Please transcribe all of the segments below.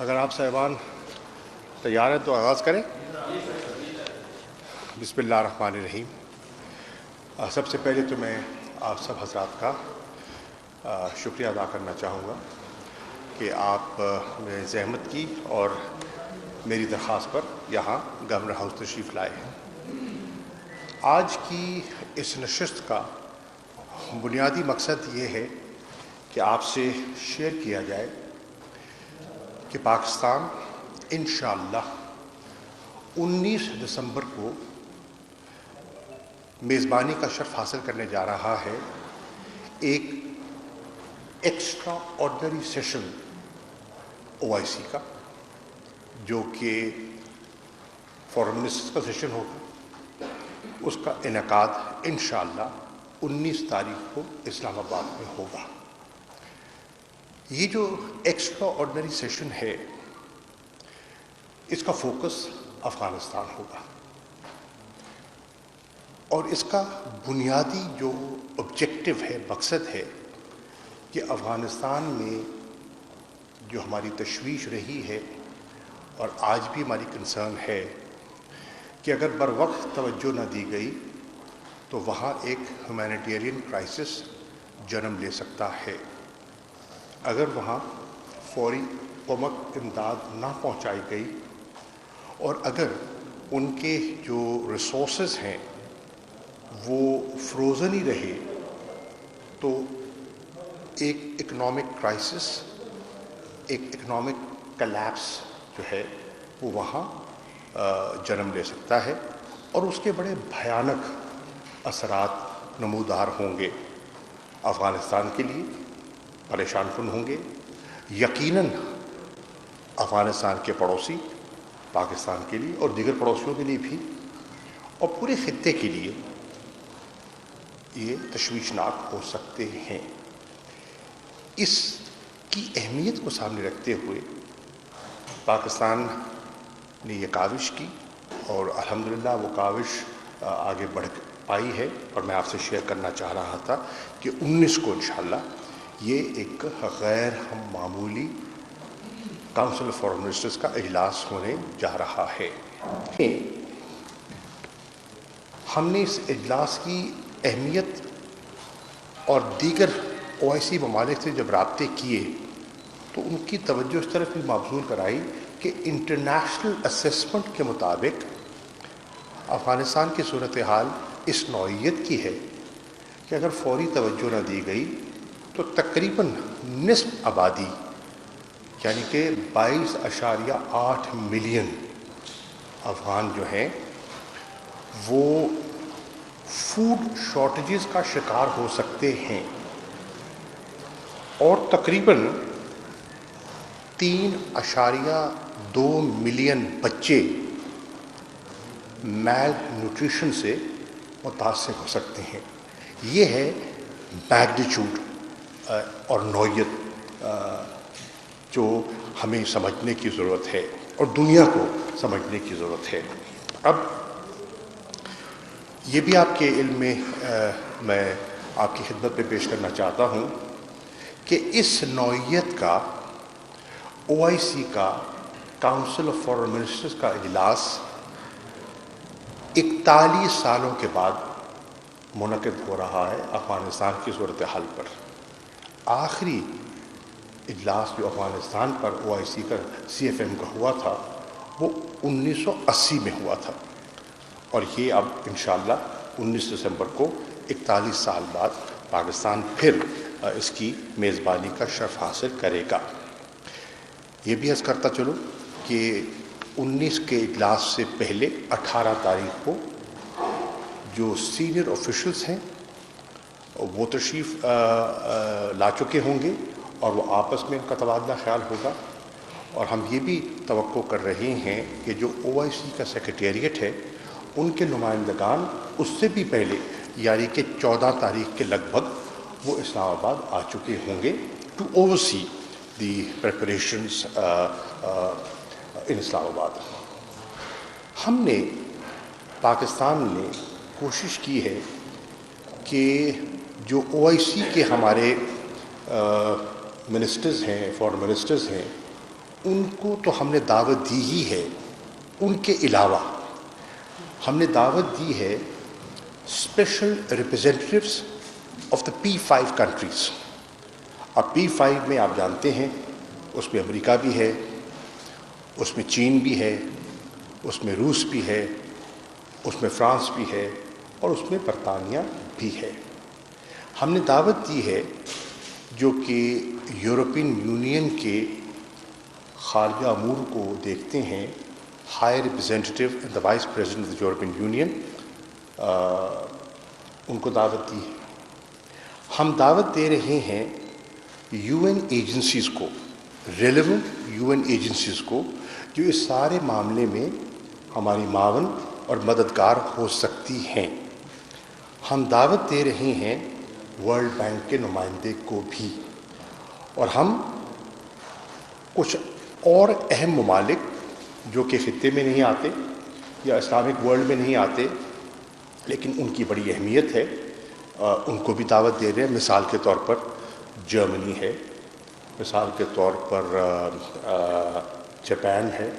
اگر آپ صاحبان تیار ہیں تو آغاز کریں۔ بسم اللہ الرحمن الرحیم۔ سب سے پہلے تو میں آپ سب حضرات کا شکریہ ادا کرنا چاہوں گا کہ آپ نے زحمت کی اور میری درخواست پر یہاں گورنر ہاؤس تشریف لائے ہیں۔ آج کی اس نشست کا بنیادی مقصد یہ ہے کہ آپ سے شیئر کیا جائے کہ پاکستان انشاءاللہ 19 دسمبر کو میزبانی کا شرف حاصل کرنے جا رہا ہے ایک ایکسٹرا آرڈنری سیشن OIC کا، جو کہ فارن منسٹرز کا سیشن ہوگا۔ اس کا انعقاد انشاءاللہ 19 تاریخ کو اسلام آباد میں ہوگا۔ یہ جو ایکسٹرا آرڈنری سیشن ہے، اس کا فوکس افغانستان ہوگا، اور اس کا بنیادی جو آبجیکٹو ہے، مقصد ہے کہ افغانستان میں جو ہماری تشویش رہی ہے اور آج بھی ہماری کنسرن ہے کہ اگر بر وقت توجہ نہ دی گئی تو وہاں ایک ہیومینیٹیرین کرائسس جنم لے سکتا ہے۔ اگر وہاں فوری کمک امداد نہ پہنچائی گئی اور اگر ان کے جو ریسورسز ہیں وہ فروزن ہی رہے تو ایک اکنامک کرائسس، ایک اکنامک کلیپس جو ہے وہ وہاں جنم لے سکتا ہے، اور اس کے بڑے بھیانک اثرات نمودار ہوں گے۔ افغانستان کے لیے پریشان کن ہوں گے، یقیناً افغانستان کے پڑوسی پاکستان کے لیے اور دیگر پڑوسیوں کے لیے بھی، اور پورے خطے کے لیے یہ تشویشناک ہو سکتے ہیں۔ اس کی اہمیت کو سامنے رکھتے ہوئے پاکستان نے یہ کاوش کی، اور الحمدللہ وہ کاوش آگے بڑھ پائی ہے، اور میں آپ سے شیئر کرنا چاہ رہا تھا کہ 19 کو انشاءاللہ یہ ایک غیر معمولی کاؤنسل آف فارن منسٹرز کا اجلاس ہونے جا رہا ہے۔ ہم نے اس اجلاس کی اہمیت اور دیگر OIC ممالک سے جب رابطے کیے تو ان کی توجہ اس طرف بھی مبذول کرائی کہ انٹرنیشنل اسیسمنٹ کے مطابق افغانستان کی صورتحال اس نوعیت کی ہے کہ اگر فوری توجہ نہ دی گئی تو تقریباً نصف آبادی، یعنی کہ 22.8 ملین افغان جو ہیں وہ فوڈ شارٹیجز کا شکار ہو سکتے ہیں، اور تقریباً 3.2 ملین بچے میل نیوٹریشن سے متاثر ہو سکتے ہیں۔ یہ ہے میگنیچیوڈ اور نوعیت جو ہمیں سمجھنے کی ضرورت ہے اور دنیا کو سمجھنے کی ضرورت ہے۔ اب یہ بھی آپ کے علم میں میں آپ کی خدمت میں پیش کرنا چاہتا ہوں کہ اس نوعیت کا OIC کا کاؤنسل آف فارن منسٹرز کا اجلاس 41 سالوں کے بعد منعقد ہو رہا ہے افغانستان کی صورتحال پر۔ آخری اجلاس جو افغانستان پر OIC کا CFM کا ہوا تھا وہ 1980 میں ہوا تھا، اور یہ اب انشاءاللہ 19 دسمبر کو 41 سال بعد پاکستان پھر اس کی میزبانی کا شرف حاصل کرے گا۔ یہ بھی عرض کرتا چلوں کہ 19 کے اجلاس سے پہلے 18 تاریخ کو جو سینئر آفیشلز ہیں وہ تشریف لا چکے ہوں گے، اور وہ آپس میں ان کا تبادلہ خیال ہوگا، اور ہم یہ بھی توقع کر رہے ہیں کہ جو OIC کا سیکریٹریٹ ہے ان کے نمائندگان اس سے بھی پہلے، یعنی کہ 14 تاریخ کے لگ بھگ وہ اسلام آباد آ چکے ہوں گے ٹو اوورسی دی پریپریشنز ان اسلام آباد۔ ہم نے پاکستان نے کوشش کی ہے کہ جو OIC کے ہمارے منسٹرز ہیں، فارن منسٹرز ہیں، ان کو تو ہم نے دعوت دی ہی ہے، ان کے علاوہ ہم نے دعوت دی ہے special representatives of the P5 countries. اب P5 میں آپ جانتے ہیں اس میں امریکہ بھی ہے، اس میں چین بھی ہے، اس میں روس بھی ہے، اس میں فرانس بھی ہے، اور اس میں برطانیہ بھی ہے. ہم نے دعوت دی ہے جو کہ یورپین یونین کے خارجہ امور کو دیکھتے ہیں، high representative and the vice president of the European Union, ان کو دعوت دی ہے. ہم دعوت دے رہے ہیں UN ایجنسیز کو، ریلیونٹ UN ایجنسیز کو، جو اس سارے معاملے میں ہماری معاون اور مددگار ہو سکتی ہیں. ہم دعوت دے رہے ہیں ورلڈ بینک کے نمائندے کو بھی، اور ہم کچھ اور اہم ممالک جو کہ خطے میں نہیں آتے یا اسلامک ورلڈ میں نہیں آتے لیکن ان کی بڑی اہمیت ہے، ان کو بھی دعوت دے رہے ہیں. مثال کے طور پر جرمنی ہے، مثال کے طور پر جاپان ہے،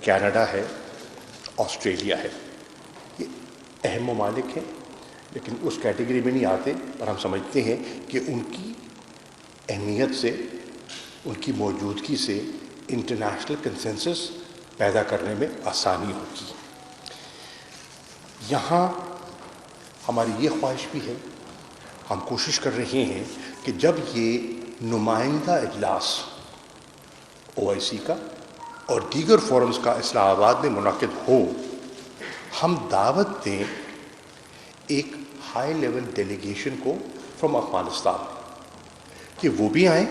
کینیڈا ہے، آسٹریلیا ہے. یہ اہم ممالک ہیں لیکن اس کیٹیگری میں نہیں آتے، اور ہم سمجھتے ہیں کہ ان کی اہمیت سے، ان کی موجودگی سے انٹرنیشنل کنسنسس پیدا کرنے میں آسانی ہوگی. یہاں ہماری یہ خواہش بھی ہے، ہم کوشش کر رہے ہیں کہ جب یہ نمائندہ اجلاس OIC کا اور دیگر فورمز کا اسلام آباد میں منعقد ہو، ہم دعوت دیں ایک ہائی لیول ڈیلیگیشن کو فرام افغانستان کہ وہ بھی آئیں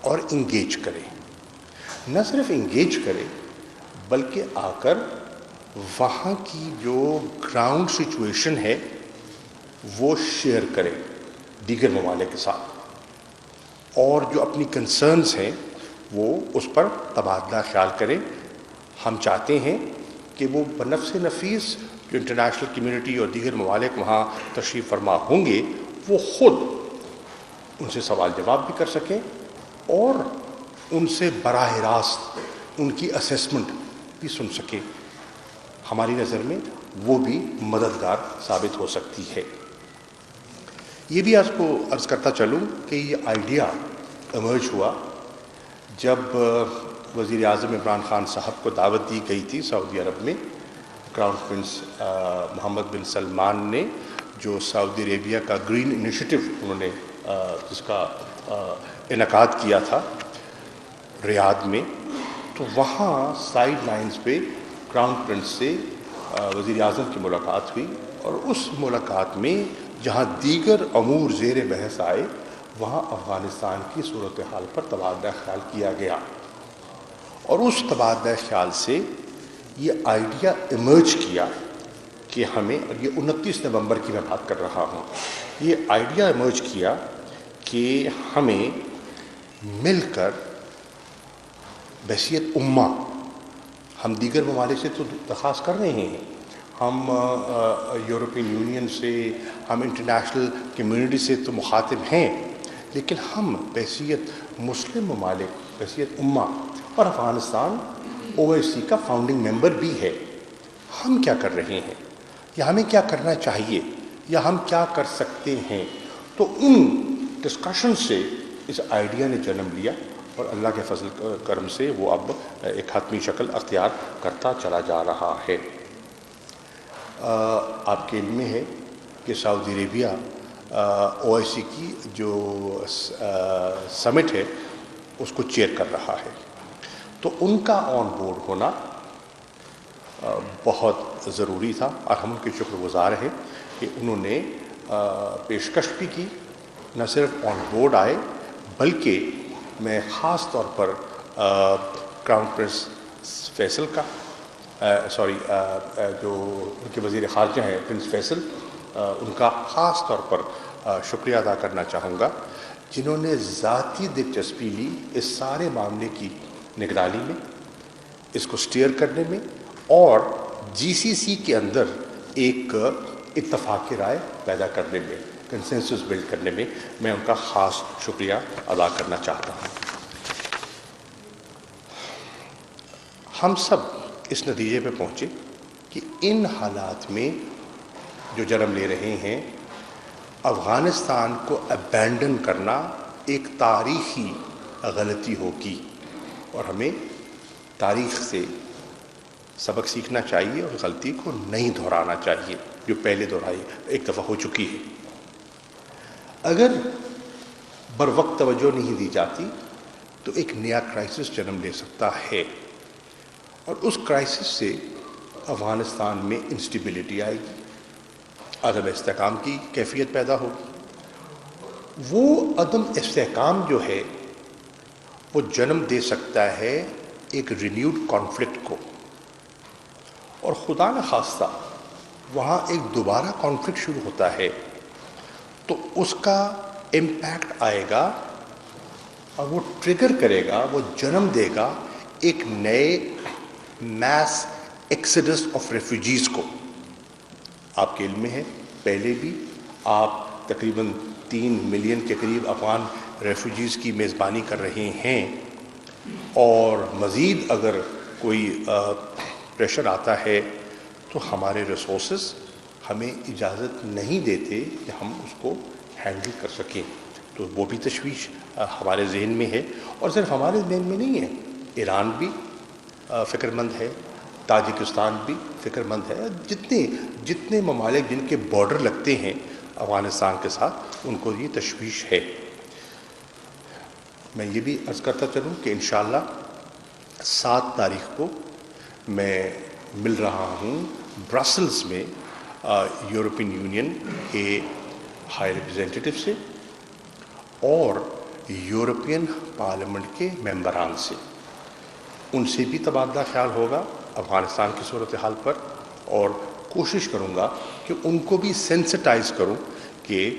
اور انگیج کریں. نہ صرف انگیج کریں بلکہ آ کر وہاں کی جو گراؤنڈ سچویشن ہے وہ شیئر کریں دیگر ممالک کے ساتھ، اور جو اپنی کنسرنز ہیں وہ اس پر تبادلہ خیال کریں. ہم چاہتے ہیں کہ وہ بنفس نفیس جو انٹرنیشنل کمیونٹی اور دیگر ممالک وہاں تشریف فرما ہوں گے وہ خود ان سے سوال جواب بھی کر سکیں اور ان سے براہ راست ان کی اسیسمنٹ بھی سن سکیں. ہماری نظر میں وہ بھی مددگار ثابت ہو سکتی ہے. یہ بھی آپ کو عرض کرتا چلوں کہ یہ آئیڈیا ایمرج ہوا جب وزیر اعظم عمران خان صاحب کو دعوت دی گئی تھی سعودی عرب میں. کراؤن پرنس محمد بن سلمان نے جو سعودی عربیہ کا گرین انیشیٹو انہوں نے جس کا انعقاد کیا تھا ریاض میں، تو وہاں سائیڈ لائنز پہ کراؤن پرنس سے وزیر اعظم کی ملاقات ہوئی، اور اس ملاقات میں جہاں دیگر امور زیر بحث آئے وہاں افغانستان کی صورتحال پر تبادلہ خیال کیا گیا. اور اس تبادلہ خیال سے یہ آئیڈیا ایمرج کیا کہ ہمیں، اور یہ 29 نومبر کی میں بات کر رہا ہوں، یہ آئیڈیا ایمرج کیا کہ ہمیں مل کر بحیثیت امہ، ہم دیگر ممالک سے تو درخواست کر رہے ہیں، ہم یورپین یونین سے، ہم انٹرنیشنل کمیونٹی سے تو مخاطب ہیں، لیکن ہم بحیثیت مسلم ممالک، بحیثیت امہ، اور افغانستان OIC کا فاؤنڈنگ ممبر بھی ہے، ہم کیا کر رہے ہیں یا ہمیں کیا کرنا چاہیے یا ہم کیا کر سکتے ہیں. تو ان ڈسکشن سے اس آئیڈیا نے جنم لیا، اور اللہ کے فضل کرم سے وہ اب ایک حتمی شکل اختیار کرتا چلا جا رہا ہے. آپ کے علم میں ہے کہ سعودی عربیہ OIC کی جو سمٹ ہے اس کو چیئر کر رہا ہے، تو ان کا آن بورڈ ہونا بہت ضروری تھا، اور ہم ان کے شکر گزار ہیں کہ انہوں نے پیشکش بھی کی. نہ صرف آن بورڈ آئے بلکہ میں خاص طور پر کراؤن پرنس فیصل کا جو ان کے وزیر خارجہ ہیں پرنس فیصل، ان کا خاص طور پر شکریہ ادا کرنا چاہوں گا، جنہوں نے ذاتی دلچسپی لی اس سارے معاملے کی نگرانی میں، اس کو سٹیئر کرنے میں، اور GCC کے اندر ایک اتفاق رائے پیدا کرنے میں، کنسنسس بلڈ کرنے میں میں ان کا خاص شکریہ ادا کرنا چاہتا ہوں. ہم سب اس نتیجے پہ پہنچے کہ ان حالات میں جو جنم لے رہے ہیں، افغانستان کو ابینڈن کرنا ایک تاریخی غلطی ہوگی، اور ہمیں تاریخ سے سبق سیکھنا چاہیے اور غلطی کو نہیں دہرانا چاہیے جو پہلے دہرائی ایک دفعہ ہو چکی ہے۔ اگر بروقت توجہ نہیں دی جاتی تو ایک نیا کرائسس جنم لے سکتا ہے، اور اس کرائسس سے افغانستان میں انسٹیبلٹی آئے گی، عدم استحکام کی کیفیت پیدا ہوگی۔ وہ عدم استحکام جو ہے وہ جنم دے سکتا ہے ایک رینیوڈ کانفلکٹ کو، اور خدا نخواستہ وہاں ایک دوبارہ کانفلکٹ شروع ہوتا ہے تو اس کا امپیکٹ آئے گا اور وہ ٹریگر کرے گا، وہ جنم دے گا ایک نئے میس ایکسڈس آف ریفیوجیز کو۔ آپ کے علم میں ہے، پہلے بھی آپ تقریباً 3 ملین کے قریب افغان ریفیوجیز کی میزبانی کر رہے ہیں، اور مزید اگر کوئی پریشر آتا ہے تو ہمارے ریسورسز ہمیں اجازت نہیں دیتے کہ ہم اس کو ہینڈل کر سکیں، تو وہ بھی تشویش ہمارے ذہن میں ہے۔ اور صرف ہمارے ذہن میں نہیں ہے، ایران بھی فکر مند ہے، تاجکستان بھی فکر مند ہے، جتنے ممالک جن کے بارڈر لگتے ہیں افغانستان کے ساتھ ان کو یہ تشویش ہے۔ میں یہ بھی عرض کرتا چلوں کہ انشاءاللہ 7 تاریخ کو میں مل رہا ہوں برسلز میں یورپین یونین کے ہائی ریپرزینٹیٹیو سے اور یورپین پارلیمنٹ کے ممبران سے، ان سے بھی تبادلہ خیال ہوگا افغانستان کی صورتحال پر، اور کوشش کروں گا کہ ان کو بھی سینسٹائز کروں کہ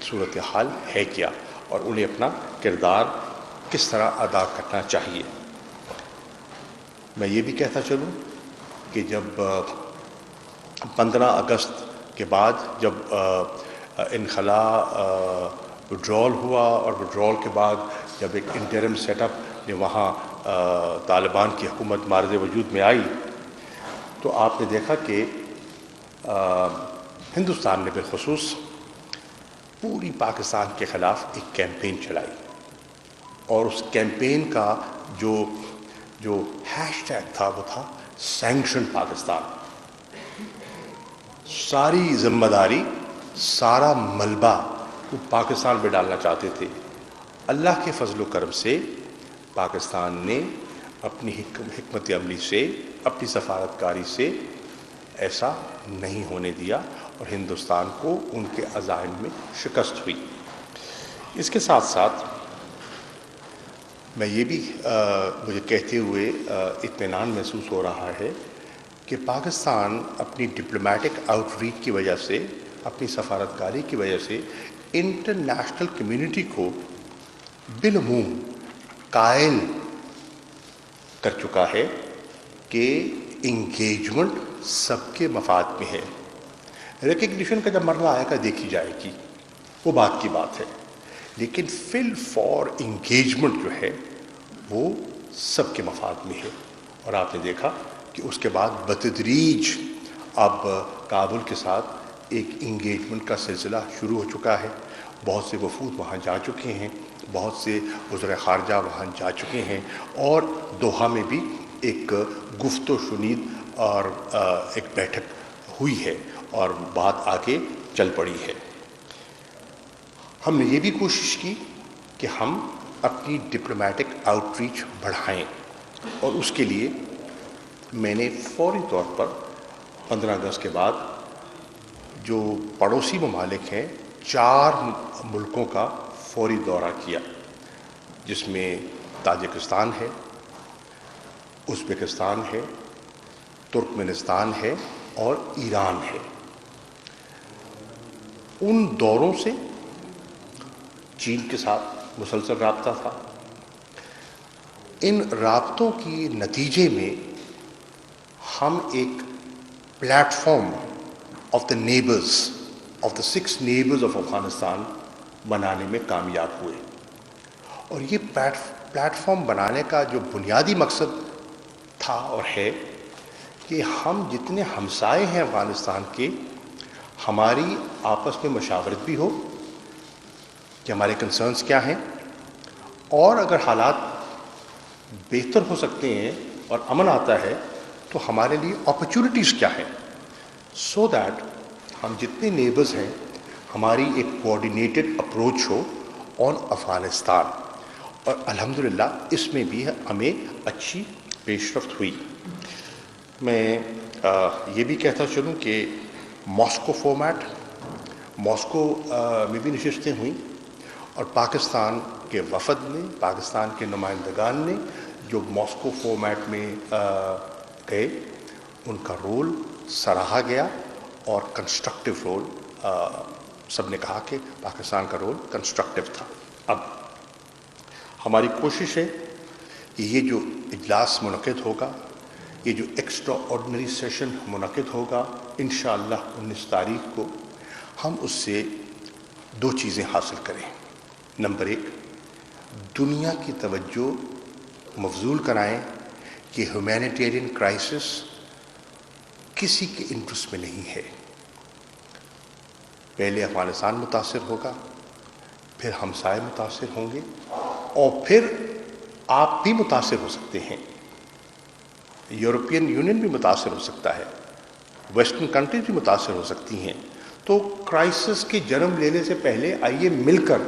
صورتحال ہے کیا اور انہیں اپنا کردار کس طرح ادا کرنا چاہیے۔ میں یہ بھی کہتا چلوں کہ جب 15 اگست کے بعد جب انخلاء وڈرال ہوا، اور وڈرال کے بعد جب ایک انٹرم سیٹ اپ نے وہاں طالبان کی حکومت معرض وجود میں آئی، تو آپ نے دیکھا کہ ہندوستان نے بالخصوص پوری پاکستان کے خلاف ایک کیمپین چلائی، اور اس کیمپین کا جو ہیش ٹیگ تھا وہ تھا سینکشن پاکستان۔ ساری ذمہ داری، سارا ملبہ وہ پاکستان پہ ڈالنا چاہتے تھے۔ اللہ کے فضل و کرم سے پاکستان نے اپنی حکمت عملی سے، اپنی سفارتکاری سے ایسا نہیں ہونے دیا، اور ہندوستان کو ان کے عزائم میں شکست ہوئی۔ اس کے ساتھ ساتھ میں یہ بھی مجھے کہتے ہوئے اطمینان محسوس ہو رہا ہے کہ پاکستان اپنی ڈپلومیٹک آؤٹ ریچ کی وجہ سے، اپنی سفارتکاری کی وجہ سے انٹرنیشنل کمیونٹی کو بالعموم قائل کر چکا ہے کہ انگیجمنٹ سب کے مفاد میں ہے۔ ریکگنیشن کا جب مرحلہ آئے گا دیکھی جائے گی، وہ بات کی بات ہے، لیکن فل فار انگیجمنٹ جو ہے وہ سب کے مفاد میں ہے۔ اور آپ نے دیکھا کہ اس کے بعد بتدریج اب کابل کے ساتھ ایک انگیجمنٹ کا سلسلہ شروع ہو چکا ہے۔ بہت سے وفود وہاں جا چکے ہیں، بہت سے وزراء خارجہ وہاں جا چکے ہیں، اور دوحہ میں بھی ایک گفت و شنید اور ایک بیٹھک ہوئی ہے، اور بات آگے چل پڑی ہے۔ ہم نے یہ بھی کوشش کی کہ ہم اپنی ڈپلومیٹک آؤٹ ریچ بڑھائیں، اور اس کے لیے میں نے فوری طور پر 15 اگست کے بعد جو پڑوسی ممالک ہیں 4 ملکوں کا فوری دورہ کیا، جس میں تاجکستان ہے، ازبکستان ہے، ترکمنستان ہے اور ایران ہے۔ ان دوروں سے چین کے ساتھ مسلسل رابطہ تھا۔ ان رابطوں کی نتیجے میں ہم ایک plate form of the neighbours, of the 6 neighbours of Afghanistan بنانے میں کامیاب ہوئے، اور یہ پلیٹ فارم بنانے کا جو بنیادی مقصد تھا اور ہے کہ ہم جتنے ہمسائے ہیں افغانستان کے، ہماری آپس میں مشاورت بھی ہو کہ ہمارے کنسرنز کیا ہیں، اور اگر حالات بہتر ہو سکتے ہیں اور امن آتا ہے تو ہمارے لیے اپرچونٹیز کیا ہیں، سو دیٹ ہم جتنے نیبرز ہیں ہماری ایک کوآرڈینیٹڈ اپروچ ہو آن افغانستان. اور الحمدللہ اس میں بھی ہمیں اچھی پیش رفت ہوئی. میں یہ بھی کہتا چلوں کہ ماسکو فارمیٹ، ماسکو میں بھی نشستیں ہوئیں اور پاکستان کے وفد نے، پاکستان کے نمائندگان نے جو ماسکو فارمیٹ میں گئے، ان کا رول سراہا گیا اور کنسٹرکٹیو رول، سب نے کہا کہ پاکستان کا رول کنسٹرکٹیو تھا. اب ہماری کوشش ہے کہ یہ جو اجلاس منعقد ہوگا، یہ جو ایکسٹرا آرڈنری سیشن منعقد ہوگا انشاءاللہ 19 تاریخ کو، ہم اس سے دو چیزیں حاصل کریں. نمبر ایک، دنیا کی توجہ مبذول کرائیں کہ ہیومینیٹیرین کرائسس کسی کے انٹرسٹ میں نہیں ہے. پہلے افغانستان متاثر ہوگا، پھر ہمسائے متاثر ہوں گے، اور پھر آپ بھی متاثر ہو سکتے ہیں. یورپین یونین بھی متاثر ہو سکتا ہے، ویسٹرن کنٹریز بھی متاثر ہو سکتی ہیں. تو کرائسس کے جنم لینے سے پہلے آئیے مل کر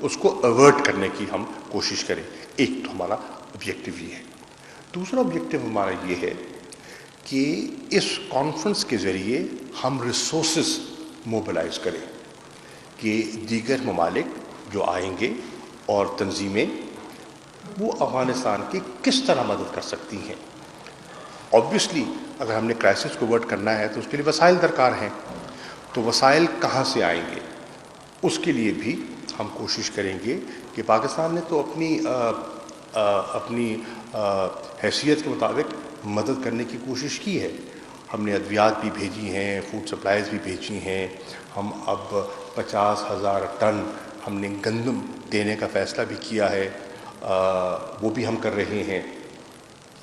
اس کو ایورٹ کرنے کی ہم کوشش کریں. ایک تو ہمارا آبجیکٹو یہ ہے. دوسرا آبجیکٹو ہمارا یہ ہے کہ اس کانفرنس کے ذریعے ہم ریسورسز موبلائز کریں کہ دیگر ممالک جو آئیں گے اور تنظیمیں، وہ افغانستان کی کس طرح مدد کر سکتی ہیں. آبویسلی اگر ہم نے کرائسس کو ورٹ کرنا ہے تو اس کے لیے وسائل درکار ہیں. تو وسائل کہاں سے آئیں گے، اس کے لیے بھی ہم کوشش کریں گے کہ پاکستان نے تو اپنی حیثیت کے مطابق مدد کرنے کی کوشش کی ہے. ہم نے ادویات بھی بھیجی ہیں، فوڈ سپلائز بھی بھیجی ہیں. ہم اب 50,000 ٹن ہم نے گندم دینے کا فیصلہ بھی کیا ہے، وہ بھی ہم کر رہے ہیں.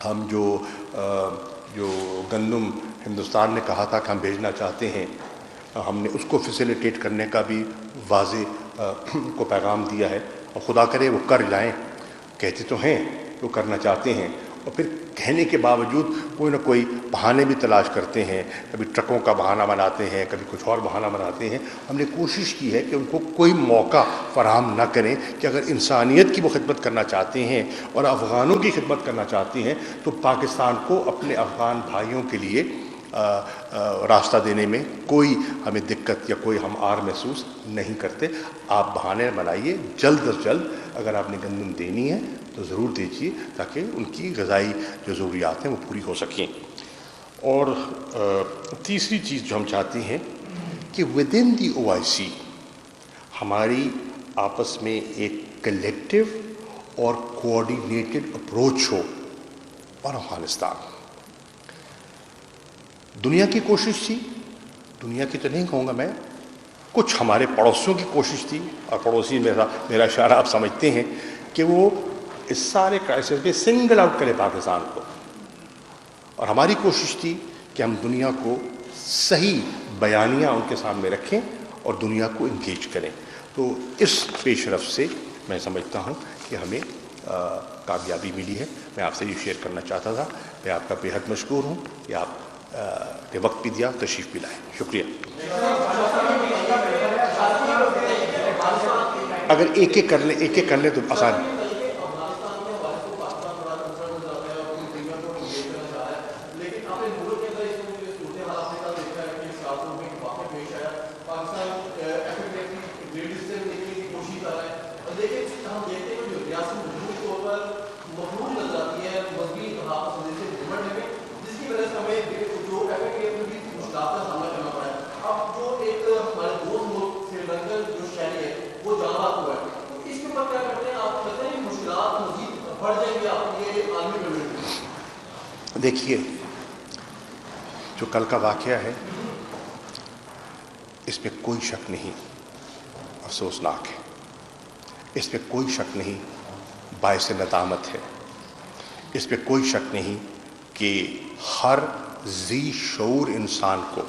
ہم جو گندم ہندوستان نے کہا تھا کہ ہم بھیجنا چاہتے ہیں، ہم نے اس کو فیسیلیٹیٹ کرنے کا بھی واضح کو پیغام دیا ہے. اور خدا کرے وہ کر جائیں. کہتے تو ہیں وہ کرنا چاہتے ہیں، اور پھر کہنے کے باوجود کوئی نہ کوئی بہانے بھی تلاش کرتے ہیں. کبھی ٹرکوں کا بہانہ بناتے ہیں، کبھی کچھ اور بہانہ بناتے ہیں. ہم نے کوشش کی ہے کہ ان کو کوئی موقع فراہم نہ کریں کہ اگر انسانیت کی وہ خدمت کرنا چاہتے ہیں اور افغانوں کی خدمت کرنا چاہتے ہیں تو پاکستان کو اپنے افغان بھائیوں کے لیے راستہ دینے میں کوئی ہمیں دقت یا کوئی ہم آر محسوس نہیں کرتے. آپ بہانے بنائیے، جلد از جلد اگر آپ نے گندم دینی ہے تو ضرور دیجیے تاکہ ان کی غذائی جو ضروریات ہیں وہ پوری ہو سکیں. اور تیسری چیز جو ہم چاہتے ہیں کہ ود ان دی OIC ہماری آپس میں ایک کلیکٹیو اور کوآرڈینیٹڈ اپروچ ہو. اور افغانستان دنیا کی کوشش تھی، دنیا کی تو نہیں کہوں گا میں، کچھ ہمارے پڑوسیوں کی کوشش تھی. اور پڑوسی میرا اشارہ آپ سمجھتے ہیں کہ وہ اس سارے کرائسس میں سنگل آؤٹ کرے پاکستان کو. اور ہماری کوشش تھی کہ ہم دنیا کو صحیح بیانیہ ان کے سامنے رکھیں اور دنیا کو انگیج کریں. تو اس پیش رفت سے میں سمجھتا ہوں کہ ہمیں کامیابی ملی ہے. میں آپ سے یہ شیئر کرنا چاہتا تھا. میں آپ کا بے حد مشکور ہوں کہ آپ نے وقت بھی دیا، تشریف بھی لائے. شکریہ. اگر ایک ایک کر لیں تو آسان. دیکھیے، جو کل کا واقعہ ہے اس میں کوئی شک نہیں افسوسناک ہے، اس میں کوئی شک نہیں باعث ندامت ہے، اس پہ کوئی شک نہیں کہ ہر ذی شعور انسان کو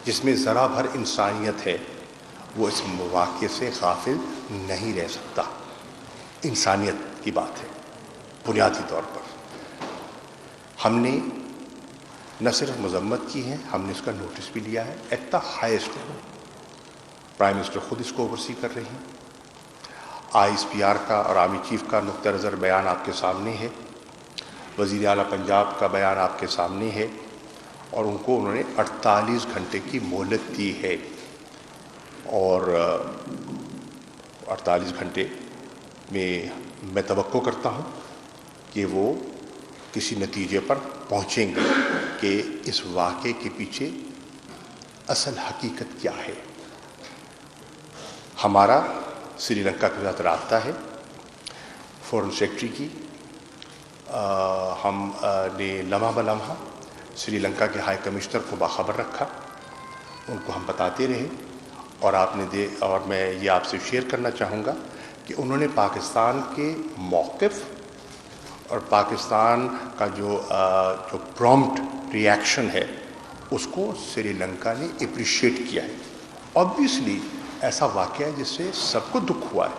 جس میں ذرا بھر انسانیت ہے وہ اس واقعے سے غافل نہیں رہ سکتا. انسانیت کی بات ہے بنیادی طور پر. ہم نے نہ صرف مذمت کی ہے، ہم نے اس کا نوٹس بھی لیا ہے at the highest level. Prime minister خود اس کو اوورسی کر رہے ہیں. آئی ایس پی آر کا اور آرمی چیف کا نقطہ نظر بیان آپ کے سامنے ہے. وزیر اعلیٰ پنجاب کا بیان آپ کے سامنے ہے، اور ان کو انہوں نے 48 گھنٹے کی مہلت دی ہے. اور 48 گھنٹے میں توقع کرتا ہوں کہ وہ کسی نتیجے پر پہنچیں گے کہ اس واقعے کے پیچھے اصل حقیقت کیا ہے. ہمارا سری لنکا کے ساتھ رابطہ ہے فورن سیکٹری کی. ہم نے لمحہ بلمحہ سری لنکا کے ہائی کمشنر کو باخبر رکھا، ان کو ہم بتاتے رہے. اور اور میں یہ آپ سے شیئر کرنا چاہوں گا کہ انہوں نے پاکستان کے موقف اور پاکستان کا جو پرومپٹ ری ایکشن ہے اس کو سری لنکا نے اپریشیٹ کیا ہے. آبویسلی ایسا واقعہ ہے جس سے سب کو دکھ ہوا ہے.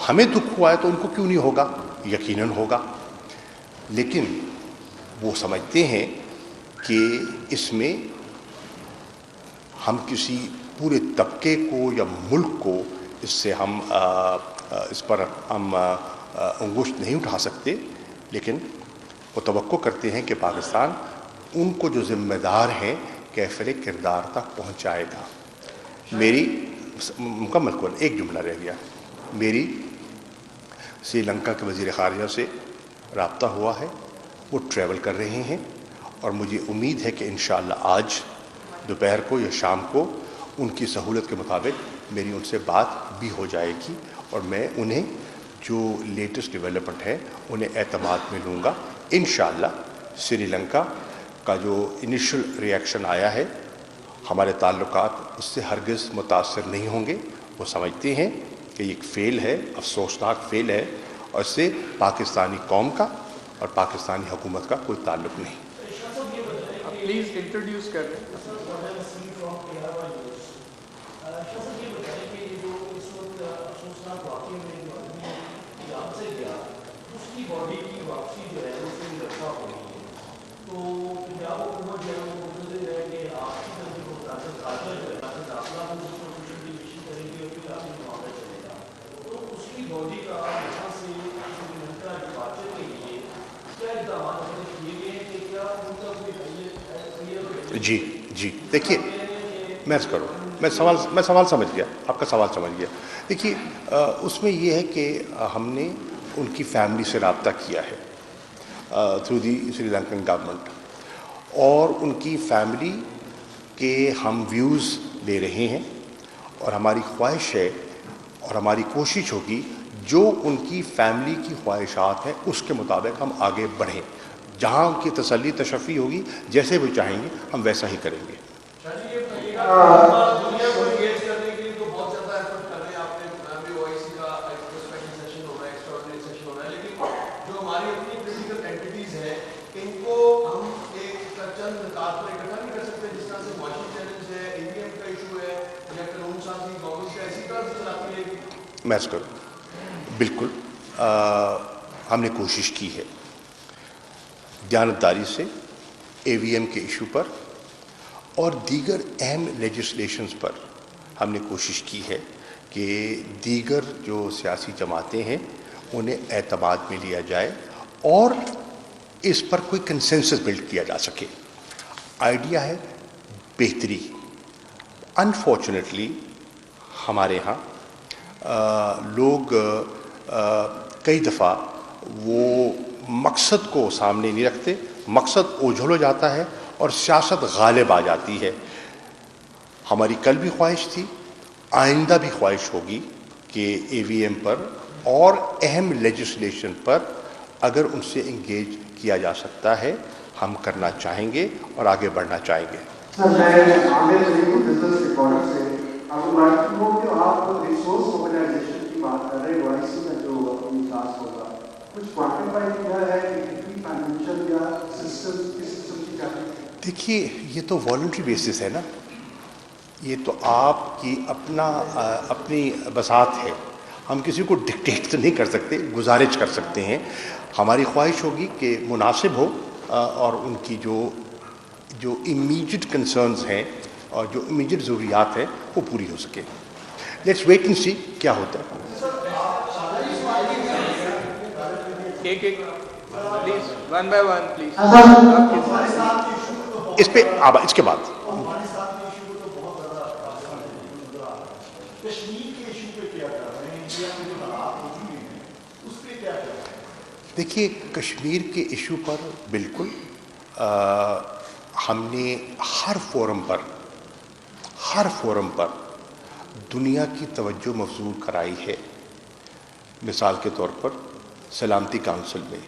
ہمیں دکھ ہوا ہے تو ان کو کیوں نہیں ہوگا؟ یقیناً ہوگا. لیکن وہ سمجھتے ہیں کہ اس میں ہم کسی پورے طبقے کو یا ملک کو اس سے ہم اس پر ہم انگشت نہیں اٹھا سکتے. لیکن وہ توقع کرتے ہیں کہ پاکستان ان کو جو ذمہ دار ہیں کیفر کردار تک پہنچائے گا. میری مکمل کون ایک جملہ رہ گیا. میری سری لنکا کے وزیر خارجہ سے رابطہ ہوا ہے، وہ ٹریول کر رہے ہیں، اور مجھے امید ہے کہ انشاءاللہ آج دوپہر کو یا شام کو ان کی سہولت کے مطابق میری ان سے بات بھی ہو جائے گی، اور میں انہیں جو لیٹسٹ ڈیولپمنٹ ہے انہیں اعتماد میں لوں گا. انشاءاللہ سری لنکا کا جو انیشل ری ایکشن آیا ہے ہمارے تعلقات اس سے ہرگز متاثر نہیں ہوں گے. وہ سمجھتے ہیں کہ یہ ایک فیل ہے، افسوسناک فیل ہے، اور اس سے پاکستانی قوم کا اور پاکستانی حکومت کا کوئی تعلق نہیں. پلیز انٹروڈیوس کر دیں. جی دیکھیے میں سوال سمجھ گیا، آپ کا سوال سمجھ گیا. دیکھیے اس میں یہ ہے کہ ہم نے ان کی فیملی سے رابطہ کیا ہے through the Sri Lankan government, اور ان کی فیملی کے ہم ویوز لے رہے ہیں، اور ہماری خواہش ہے اور ہماری کوشش ہوگی جو ان کی فیملی کی خواہشات ہیں اس کے مطابق ہم آگے بڑھیں. جہاں ان کی تسلی تشفی ہوگی، جیسے وہ چاہیں گے ہم ویسا ہی کریں گے. میں اس کروں بالکل ہم نے کوشش کی ہے دیانتداری سے اے وی ایم کے ایشو پر اور دیگر اہم لیجسلیشنز پر. ہم نے کوشش کی ہے کہ دیگر جو سیاسی جماعتیں ہیں انہیں اعتماد میں لیا جائے اور اس پر کوئی کنسنسس بلڈ کیا جا سکے. آئیڈیا ہے بہتری. انفارچونیٹلی ہمارے ہاں لوگ کئی دفعہ وہ مقصد کو سامنے نہیں رکھتے، مقصد اوجھل ہو جاتا ہے اور سیاست غالب آ جاتی ہے. ہماری کل بھی خواہش تھی، آئندہ بھی خواہش ہوگی کہ اے وی ایم پر اور اہم لیجسلیشن پر اگر ان سے انگیج کیا جا سکتا ہے ہم کرنا چاہیں گے اور آگے بڑھنا چاہیں گے. دیکھیے یہ تو والنٹری بیسس ہے نا، یہ تو آپ کی اپنی بساط ہے، ہم کسی کو ڈکٹیٹ تو نہیں کر سکتے، گزارش کر سکتے ہیں. ہماری خواہش ہوگی کہ مناسب ہو اور ان کی جو امیجیٹ کنسرنز ہیں اور جو امیجیٹ ضروریات ہیں وہ پوری ہو سکے. لیٹس ویٹ اینڈ سی کیا ہوتا ہے. ایک please one by one please. اس پہ اس کے بعد دیکھیے کشمیر کے ایشو پر بالکل ہم نے ہر فورم پر دنیا کی توجہ مبذول کرائی ہے. مثال کے طور پر سلامتی کونسل میں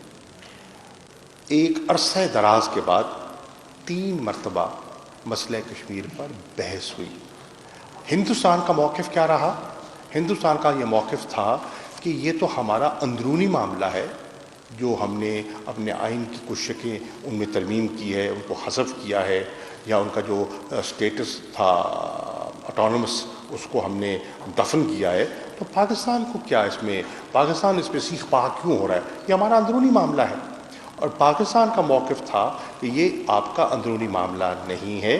ایک عرصہ دراز کے بعد 3 مرتبہ مسئلہ کشمیر پر بحث ہوئی. ہندوستان کا موقف کیا رہا؟ ہندوستان کا یہ موقف تھا کہ یہ تو ہمارا اندرونی معاملہ ہے، جو ہم نے اپنے آئین کی کچھ شکیں ان میں ترمیم کی ہے، ان کو حذف کیا ہے، یا ان کا جو سٹیٹس تھا آٹونومس اس کو ہم نے دفن کیا ہے. تو پاکستان کو کیا پاکستان اس پہ سیخ پا کیوں ہو رہا ہے؟ یہ ہمارا اندرونی معاملہ ہے. اور پاکستان کا موقف تھا کہ یہ آپ کا اندرونی معاملہ نہیں ہے،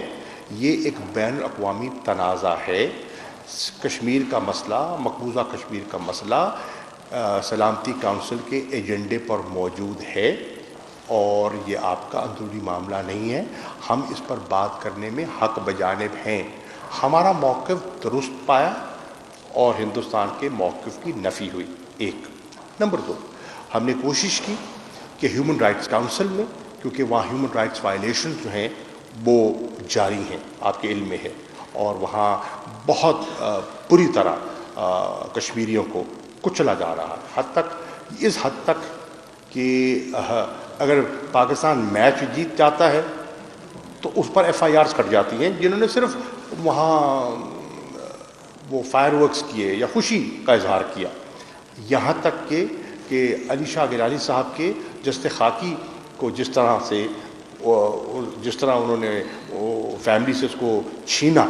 یہ ایک بین الاقوامی تنازع ہے. کشمیر کا مسئلہ، مقبوضہ کشمیر کا مسئلہ سلامتی کونسل کے ایجنڈے پر موجود ہے اور یہ آپ کا اندرونی معاملہ نہیں ہے. ہم اس پر بات کرنے میں حق بجانب ہیں. ہمارا موقف درست پایا اور ہندوستان کے موقف کی نفی ہوئی. ایک نمبر 2، ہم نے کوشش کی کہ ہیومن رائٹس کونسل میں، کیونکہ وہاں ہیومن رائٹس وائلیشن جو ہیں وہ جاری ہیں، آپ کے علم میں ہے، اور وہاں بہت بری طرح کشمیریوں کو کچلا جا رہا ہے، اس حد تک کہ اگر پاکستان میچ جیت جاتا ہے تو اس پر FIRs کٹ جاتی ہیں جنہوں نے صرف وہاں وہ فائر ورکس کیے یا خوشی کا اظہار کیا. یہاں تک کہ علی شاہ گیلانی صاحب کے جسد خاکی کو جس طرح انہوں نے فیملی سے اس کو چھینا،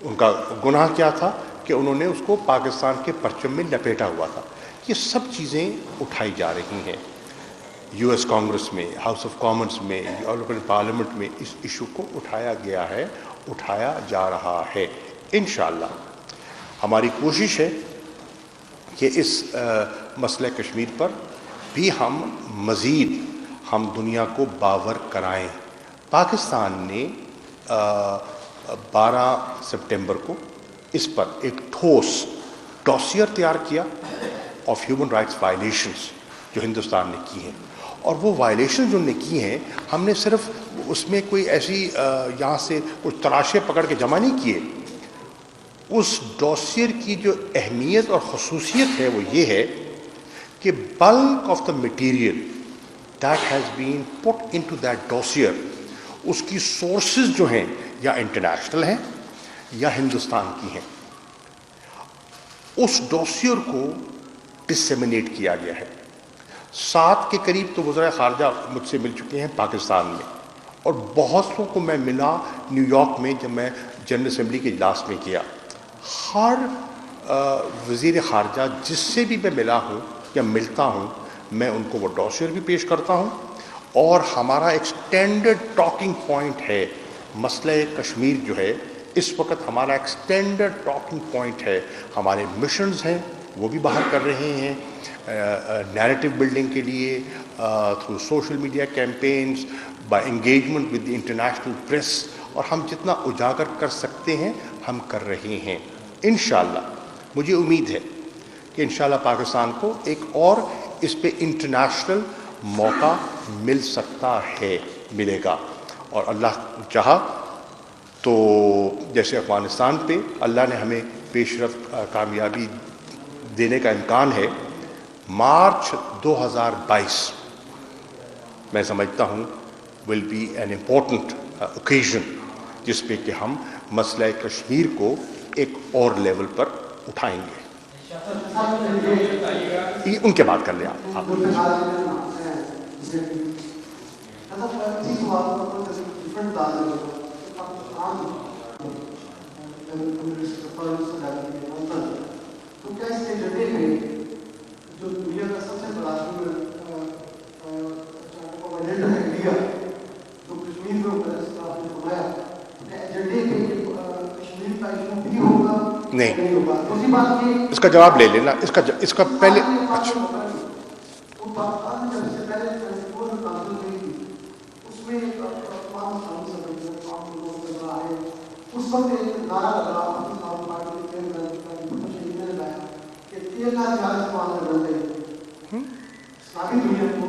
ان کا گناہ کیا تھا کہ انہوں نے اس کو پاکستان کے پرچم میں لپیٹا ہوا تھا. یہ سب چیزیں اٹھائی جا رہی ہیں. US کانگریس میں، ہاؤس آف کامنس میں، یورپین پارلیمنٹ میں اس ایشو کو اٹھایا گیا ہے، اٹھایا جا رہا ہے. انشاءاللہ ہماری کوشش ہے کہ اس مسئلہ کشمیر پر بھی مزید ہم دنیا کو باور کرائیں. پاکستان نے 12 سپٹمبر کو اس پر ایک ٹھوس ڈوسیئر تیار کیا آف ہیومن رائٹس وائلیشنز جو ہندوستان نے کی ہیں. اور وہ وائلیشن جو نے کی ہیں، ہم نے صرف اس میں کوئی ایسی یہاں سے کچھ تلاشے پکڑ کے جمع نہیں کیے. اس ڈوسیئر کی جو اہمیت اور خصوصیت ہے وہ یہ ہے کہ bulk of the material that has been put into that dossier, اس کی سورسز جو ہیں یا انٹرنیشنل ہیں یا ہندوستان کی ہیں. اس ڈوسیئر کو ڈسیمینیٹ کیا گیا ہے. 7 کے قریب تو وزراء خارجہ مجھ سے مل چکے ہیں پاکستان میں، اور بہت سو کو میں ملا نیو یارک میں جب میں جنرل اسمبلی کے اجلاس میں گیا. ہر وزیر خارجہ جس سے بھی میں ملا ہوں یا ملتا ہوں، میں ان کو وہ ڈوسیئر بھی پیش کرتا ہوں. اور ہمارا ایک اسٹینڈرڈ ٹاکنگ پوائنٹ ہے مسئلہ کشمیر جو ہے اس وقت ہمارا ایک اسٹینڈرڈ ٹاکنگ پوائنٹ ہے. ہمارے مشنز ہیں وہ بھی باہر کر رہے ہیں نیریٹو بلڈنگ کے لیے through social media campaigns, by engagement with the international press, اور ہم جتنا اجاگر کر سکتے ہیں ہم کر رہے ہیں. انشاءاللہ مجھے امید ہے کہ انشاءاللہ پاکستان کو ایک اور اس پہ انٹرنیشنل موقع مل سکتا ہے، ملے گا. اور اللہ چاہا تو جیسے افغانستان پہ اللہ نے ہمیں پیش رفت کامیابی دینے کا امکان ہے، مارچ 2022 میں سمجھتا ہوں will be an important occasion جس پہ کہ ہم مسئلہ کشمیر کو ایک اور لیول پر اٹھائیں گے. ان کے بات کر لیں آپ. تو کیا اس ایجنڈے میں جو دنیا کا سب سے بڑا ایجنڈا ہے انڈیا جو کشمیر کو فرمایا ایجنڈے میں کشمیر کا ایشو بھی ہوگا نہیں ہوگا. دوسری بات یہ اس کا جواب لے لینا. اس کا پہلے اچھا پاکستان میں جب سے پہلے کانسل ہوئی تھی اس میں تمام اسلامی سمجھنے تمام لوگوں کو نظر آئے. اس وقت ایک نعرہ لگا پاکستان پارٹی کے نے لگایا کہ تیل کا زیادہ استعمال کرنا چاہیے اسلامی دنیا کو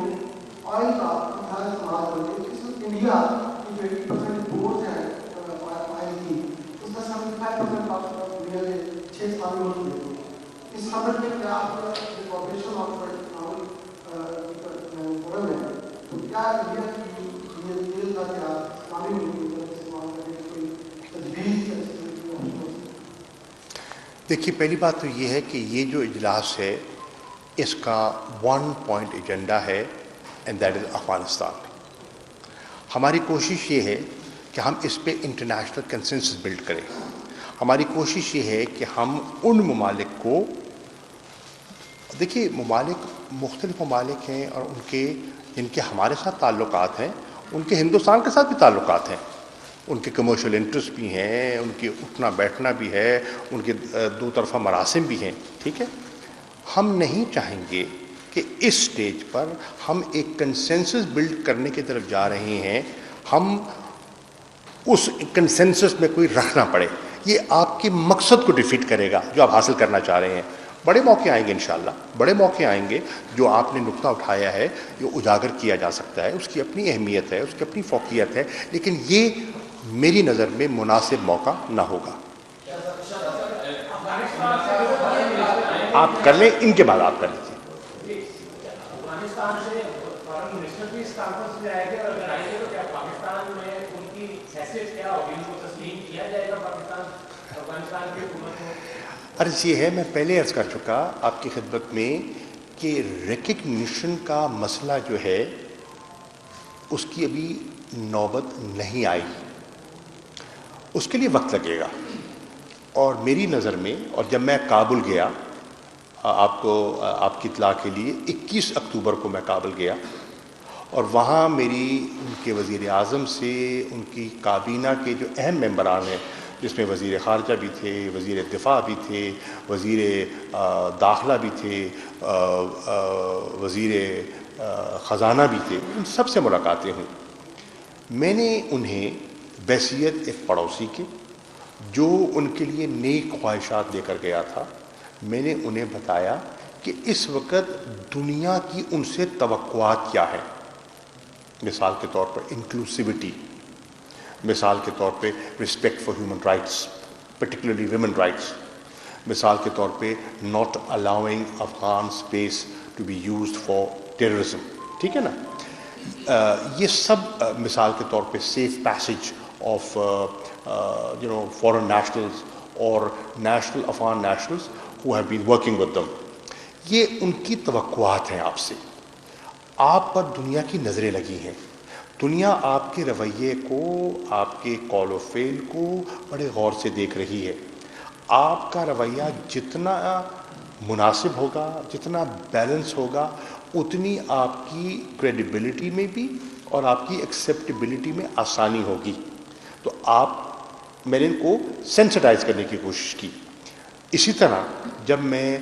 آئل کا زیادہ استعمال کرنا چاہیے. اس وقت انڈیا کی جو 80% بورڈ ہے آئل کی اس کا 75% پاکستان دنیا کے 6 اسلامی ملک میں. اس خبر میں کیا آپ کا کارپوریشن آف فورم ہے تو کیا انڈیا کی تیل کا اسلامی ملک میں استعمال کرنے کی کوئی تجویز ہے؟ دیکھیے پہلی بات تو یہ ہے کہ یہ جو اجلاس ہے اس کا 1 پوائنٹ ایجنڈا ہے اینڈ دیٹ از افغانستان. ہماری کوشش یہ ہے کہ ہم اس پہ انٹرنیشنل کنسنسس بلڈ کریں. ہماری کوشش یہ ہے کہ ہم ان ممالک کو دیکھیے مختلف ممالک ہیں اور ان کے جن کے ہمارے ساتھ تعلقات ہیں ان کے ہندوستان کے ساتھ بھی تعلقات ہیں. ان کے کمرشل انٹرسٹ بھی ہیں, ان کے اٹھنا بیٹھنا بھی ہے, ان کے دو طرفہ مراسم بھی ہیں. ٹھیک ہے, ہم نہیں چاہیں گے کہ اس سٹیج پر ہم ایک کنسنسس بلڈ کرنے کی طرف جا رہے ہیں, ہم اس کنسنسس میں کوئی رکھنا پڑے. یہ آپ کے مقصد کو ڈیفیٹ کرے گا جو آپ حاصل کرنا چاہ رہے ہیں. بڑے موقع آئیں گے انشاءاللہ, بڑے موقع آئیں گے جو آپ نے نقطہ اٹھایا ہے جو اجاگر کیا جا سکتا ہے, اس کی اپنی اہمیت ہے, اس کی اپنی فوقیت ہے, لیکن یہ میری نظر میں مناسب موقع نہ ہوگا. آپ کر لیں, ان کے بعد آپ کر لیجیے. عرض یہ ہے, میں پہلے عرض کر چکا آپ کی خدمت میں کہ ریکگنیشن کا مسئلہ جو ہے اس کی ابھی نوبت نہیں آئی, اس کے لیے وقت لگے گا. اور میری نظر میں, اور جب میں کابل گیا, آپ کی اطلاع کے لیے 21 اکتوبر کو میں کابل گیا, اور وہاں میری ان کے وزیر اعظم سے, ان کی کابینہ کے جو اہم ممبران ہیں جس میں وزیر خارجہ بھی تھے, وزیر دفاع بھی تھے, وزیر داخلہ بھی تھے, وزیر خزانہ بھی تھے, ان سب سے ملاقاتیں ہوئیں. میں نے انہیں بحیثیت ایک پڑوسی کے جو ان کے لیے نیک خواہشات لے کر گیا تھا, میں نے انہیں بتایا کہ اس وقت دنیا کی ان سے توقعات کیا ہیں. مثال کے طور پر انکلوسیوٹی, مثال کے طور پہ respect for human rights, particularly women rights, مثال کے طور پہ not allowing Afghan space to be used for terrorism. ٹھیک ہے نا, یہ سب مثال کے طور پہ safe passage of foreign nationals اور national Afghan nationals who have been working with them. یہ ان کی توقعات ہیں آپ سے. آپ پر دنیا کی نظریں لگی ہیں, دنیا آپ کے رویے کو, آپ کے قول و فعل کو بڑے غور سے دیکھ رہی ہے. آپ کا رویہ جتنا مناسب ہوگا, جتنا بیلنس ہوگا, اتنی آپ کی کریڈیبلٹی میں بھی اور آپ کی ایکسیپٹیبلٹی میں آسانی ہوگی. تو میں نے ان کو سینسٹائز کرنے کی کوشش کی. اسی طرح جب میں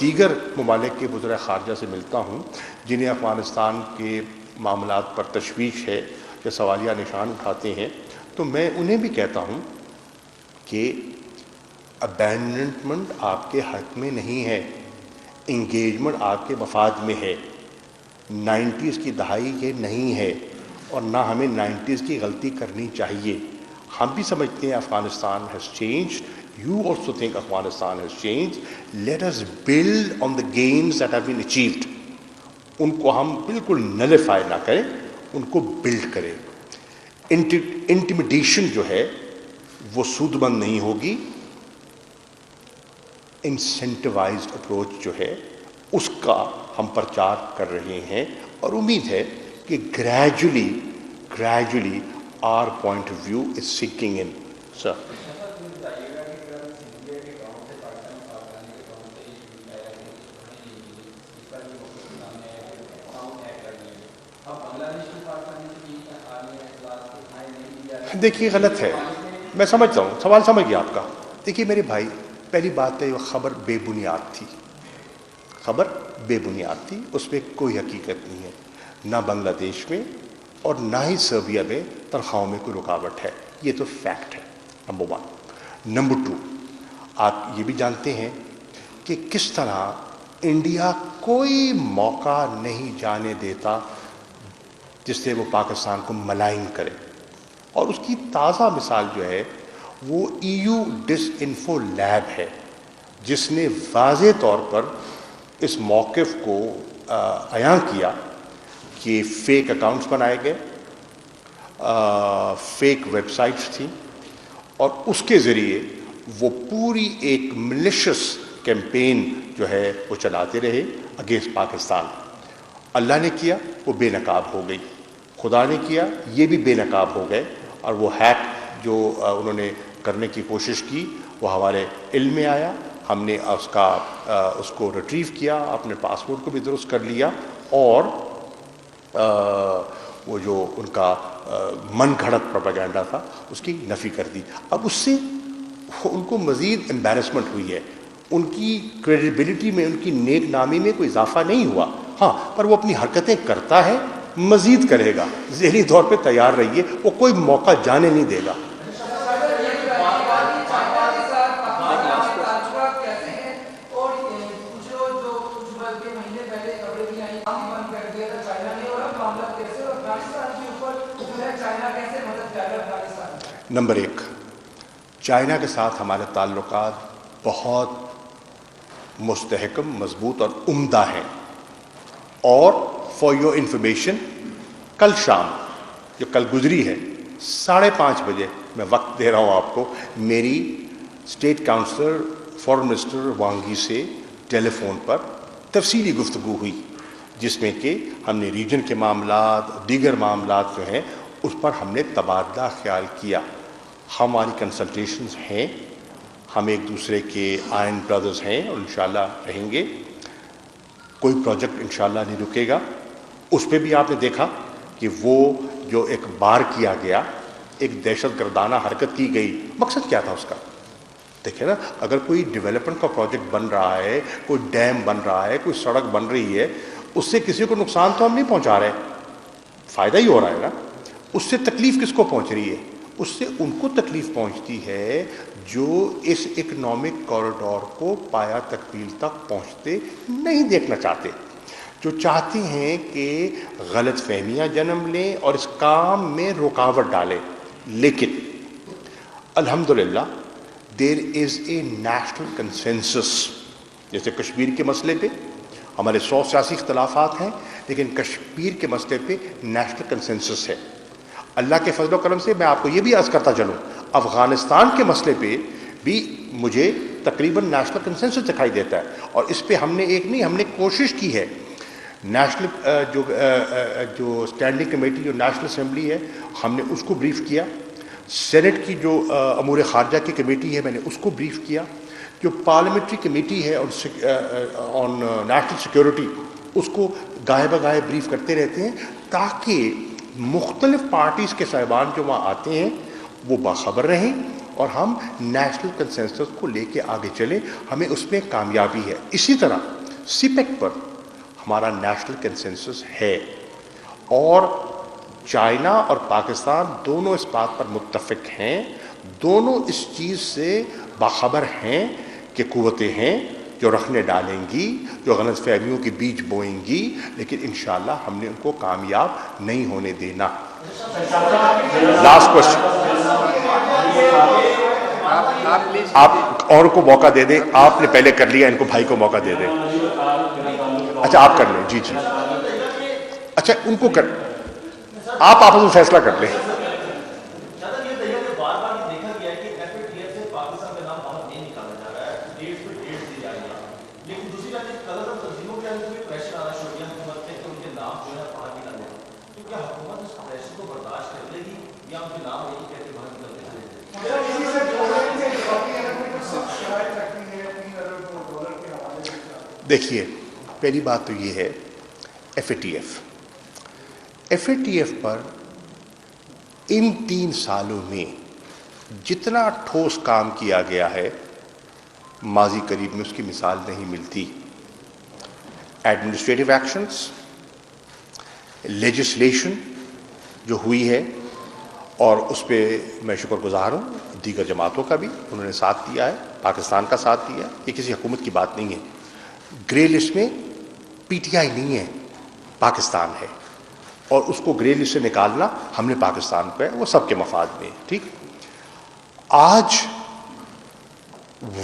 دیگر ممالک کے وزراء خارجہ سے ملتا ہوں جنہیں افغانستان کے معاملات پر تشویش ہے یا سوالیہ نشان اٹھاتے ہیں, تو میں انہیں بھی کہتا ہوں کہ ابینڈنمنٹ آپ کے حق میں نہیں ہے, انگیجمنٹ آپ کے مفاد میں ہے. 90s کی دہائی یہ نہیں ہے, اور نہ ہمیں 90s کی غلطی کرنی چاہیے. ہم بھی سمجھتے ہیں Afghanistan has changed. You also think Afghanistan has changed. Let us build on the gains that have been achieved. ان کو ہم بالکل نلیفائی نہ کریں, ان کو بلڈ کریں. انٹیمیڈیشن جو ہے وہ سود مند نہیں ہوگی. انسینٹیوائزڈ اپروچ جو ہے اس کا ہم پرچار کر رہے ہیں, اور امید ہے کہ gradually our point of view is sinking in. Sir. دیکھیے غلط ہے, میں سمجھتا ہوں, سوال سمجھ گیا آپ کا. دیکھیے میرے بھائی, پہلی بات ہے خبر بے بنیاد تھی, خبر بے بنیاد تھی, اس میں کوئی حقیقت نہیں ہے, نہ بنگلہ دیش میں اور نہ ہی سربیا میں تنخواہوں میں کوئی رکاوٹ ہے, یہ تو فیکٹ ہے نمبر 1. نمبر 2, آپ یہ بھی جانتے ہیں کہ کس طرح انڈیا کوئی موقع نہیں جانے دیتا جس سے وہ پاکستان کو ملائن کرے, اور اس کی تازہ مثال جو ہے وہ EU ڈس انفو لیب ہے, جس نے واضح طور پر اس موقف کو عیاں کیا کہ فیک اکاؤنٹس بنائے گئے, فیک ویب سائٹس تھیں, اور اس کے ذریعے وہ پوری ایک ملیشس کیمپین جو ہے وہ چلاتے رہے اگینسٹ پاکستان. اللہ نے کیا وہ بے نقاب ہو گئی, خدا نے کیا یہ بھی بے نقاب ہو گئے, اور وہ ہیک جو انہوں نے کرنے کی کوشش کی وہ ہمارے علم میں آیا, ہم نے اس کو ریٹریو کیا, اپنے پاسپورٹ کو بھی درست کر لیا, اور وہ جو ان کا من گھڑت پروپیگنڈا تھا اس کی نفی کر دی. اب اس سے ان کو مزید امبیرسمنٹ ہوئی ہے, ان کی کریڈیبلٹی میں, ان کی نیک نامی میں کوئی اضافہ نہیں ہوا. ہاں, پر وہ اپنی حرکتیں کرتا ہے, مزید کرے گا, ذہنی طور پہ تیار رہیے, وہ کوئی موقع جانے نہیں دے گا. نمبر 1, چائنا کے ساتھ ہمارے تعلقات بہت مستحکم, مضبوط اور عمدہ ہیں. اور فار یور انفارمیشن, کل شام جو کل گزری ہے 5:30 بجے, میں وقت دے رہا ہوں آپ کو, میری اسٹیٹ کاؤنسلر فارن منسٹر وانگی سے ٹیلی فون پر تفصیلی گفتگو ہوئی, جس میں کہ ہم نے ریجن کے معاملات, دیگر معاملات جو ہیں اس پر ہم نے تبادلہ خیال کیا. ہماری کنسلٹیشنز ہیں, ہم ایک دوسرے کے آئن برادرز ہیں اور انشاءاللہ رہیں گے. کوئی پروجیکٹ انشاءاللہ نہیں رکے گا. اس پہ بھی آپ نے دیکھا کہ وہ جو ایک بار کیا گیا, ایک دہشت گردانہ حرکت کی گئی, مقصد کیا تھا اس کا؟ دیکھیں نا, اگر کوئی ڈیولپمنٹ کا پروجیکٹ بن رہا ہے, کوئی ڈیم بن رہا ہے, کوئی سڑک بن رہی ہے, اس سے کسی کو نقصان تو ہم نہیں پہنچا رہے, فائدہ ہی ہو رہا ہے نا. اس سے تکلیف کس کو پہنچ رہی ہے؟ اس سے ان کو تکلیف پہنچتی ہے جو اس اکنامک کوریڈور کو پایا تکمیل تک پہنچتے نہیں دیکھنا چاہتے, جو چاہتے ہیں کہ غلط فہمیاں جنم لیں اور اس کام میں رکاوٹ ڈالیں. لیکن الحمدللہ دیر از اے نیشنل کنسنسس. جیسے کشمیر کے مسئلے پہ ہمارے 100 سیاسی اختلافات ہیں, لیکن کشمیر کے مسئلے پہ نیشنل کنسنسس ہے. اللہ کے فضل و کرم سے میں آپ کو یہ بھی عرض کرتا چلوں, افغانستان کے مسئلے پہ بھی مجھے تقریباً نیشنل کنسنسس دکھائی دیتا ہے. اور اس پہ ہم نے ایک نہیں, ہم نے کوشش کی ہے, نیشنل جو اسٹینڈنگ کمیٹی جو نیشنل اسمبلی ہے ہم نے اس کو بریف کیا, سینٹ کی جو امور خارجہ کی کمیٹی ہے میں نے اس کو بریف کیا, جو پارلیمنٹری کمیٹی ہے آن نیشنل سیکورٹی اس کو گاہے بگاہے بریف کرتے رہتے ہیں, تاکہ مختلف پارٹیز کے صاحبان جو وہاں آتے ہیں وہ باخبر رہیں اور ہم نیشنل کنسنسس کو لے کے آگے چلیں. ہمیں اس میں کامیابی ہے. اسی طرح سی پیک پر ہمارا نیشنل کنسنسس ہے, اور چائنا اور پاکستان دونوں اس بات پر متفق ہیں, دونوں اس چیز سے باخبر ہیں کہ قوتیں ہیں جو رکھنے ڈالیں گی, جو غلط فہمیوں کے بیج بوئیں گی, لیکن انشاءاللہ ہم نے ان کو کامیاب نہیں ہونے دینا. لاسٹ کوشچن, آپ اور کو موقع دے دیں, آپ نے پہلے کر لیا, ان کو بھائی کو موقع دے دیں. اچھا آپ کر لیں, جی جی, اچھا ان کو کر, آپ آپس میں فیصلہ کر لیں. دیکھیے پہلی بات تو یہ ہے FATF پر ان 3 سالوں میں جتنا ٹھوس کام کیا گیا ہے ماضی قریب میں اس کی مثال نہیں ملتی. ایڈمنسٹریٹو ایکشنز، لیجسلیشن جو ہوئی ہے، اور اس پہ میں شکر گزار ہوں دیگر جماعتوں کا بھی، انہوں نے ساتھ دیا ہے، پاکستان کا ساتھ دیا ہے. یہ کسی حکومت کی بات نہیں ہے. گرے لسٹ میں PTI نہیں ہے، پاکستان ہے، اور اس کو گرے لسٹ سے نکالنا ہم نے پاکستان پہ، وہ سب کے مفاد میں. ٹھیک، آج